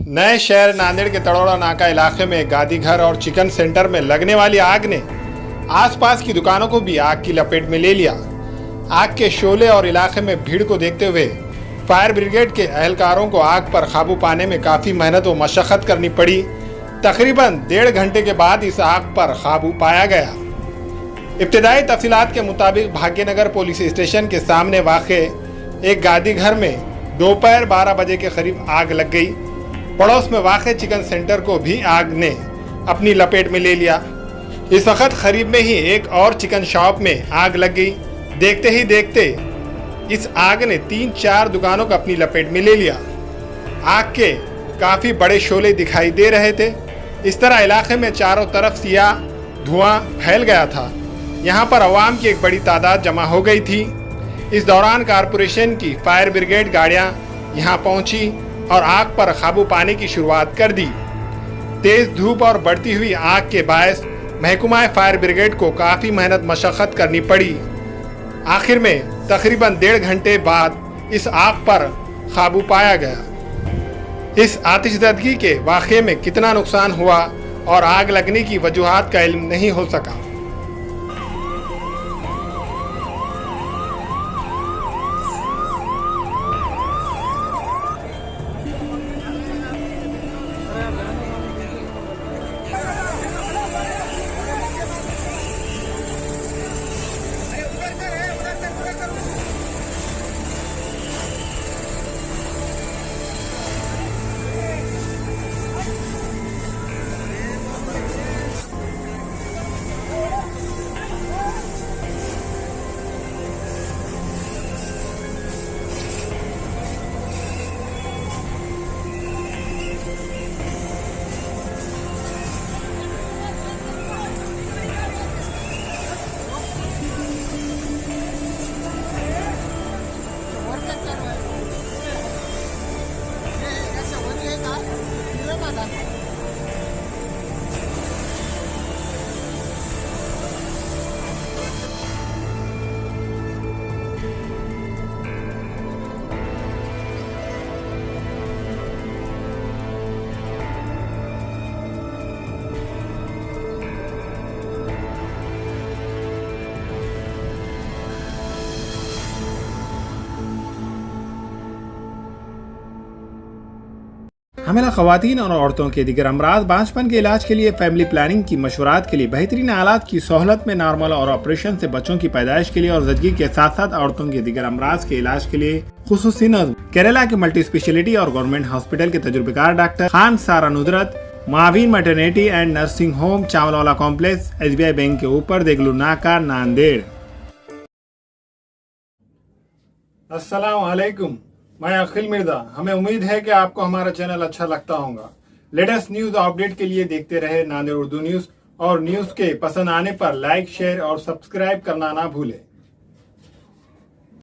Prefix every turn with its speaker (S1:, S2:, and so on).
S1: नए शहर नांदेड़ के तड़ोड़ा नाका इलाके में गादी घर और चिकन सेंटर में लगने वाली आग ने आसपास की दुकानों को भी आग की लपेट में ले लिया। आग के शोले और इलाके में भीड़ को देखते हुए फायर ब्रिगेड के एहलकारों को आग पर काबू पाने में काफ़ी मेहनत व मशक्क़त करनी पड़ी। तकरीबन 1.5 घंटे के बाद इस आग पर काबू पाया गया। इब्तिदाई तफसीलात के मुताबिक भाग्यनगर पुलिस स्टेशन के सामने वाक़े एक गादी घर में दोपहर 12 बजे के करीब आग लग गई। पड़ोस में वाक़े चिकन सेंटर को भी आग ने अपनी लपेट में ले लिया। इस वक्त करीब में ही एक और चिकन शॉप में आग लग गई। देखते ही देखते इस आग ने 3-4 दुकानों को अपनी लपेट में ले लिया। आग के काफ़ी बड़े शोले दिखाई दे रहे थे। इस तरह इलाके में चारों तरफ सियाह धुआं फैल गया था। यहाँ पर अवाम की एक बड़ी तादाद जमा हो गई थी। इस दौरान कारपोरेशन की फायर ब्रिगेड गाड़ियाँ यहाँ पहुँची और आग पर काबू पाने की शुरुआत कर दी। तेज धूप और बढ़ती हुई आग के बायस महकमा फायर ब्रिगेड को काफ़ी मेहनत मशक्क़त करनी पड़ी। आखिर में तकरीबन 1.5 घंटे बाद इस आग पर काबू पाया गया। इस आतिशदगी के वाक़े में कितना नुकसान हुआ और आग लगने की वजूहात का इल्म नहीं हो सका।
S2: हमेला ख़वातीन और औरतों के दिगर अमराज बांझपन के इलाज के लिए फैमिली प्लानिंग की मशवरात के लिए बेहतरीन आलात की सहूलत में नॉर्मल और ऑपरेशन से बच्चों की पैदाइश के लिए और ज़चगी के साथ साथ औरतों के दिगर अमराज के इलाज के लिए खुसूसी नज़्म केरला के मल्टी स्पेशलिटी और गवर्नमेंट हॉस्पिटल के तजुर्बेकार डॉक्टर खान सारा नुदरत मावीन maternity and nursing home Chawalwala complex SBI bank के ऊपर देगलू नाका नांदेड़।
S1: अस्सलाम वालेकुम, मैं अखिल मिर्जा। हमें उम्मीद है कि आपको हमारा चैनल अच्छा लगता होगा। लेटेस्ट न्यूज अपडेट के लिए देखते रहे नांदेड़ उर्दू न्यूज और न्यूज के पसंद आने पर लाइक, शेयर और सब्सक्राइब करना ना भूलें।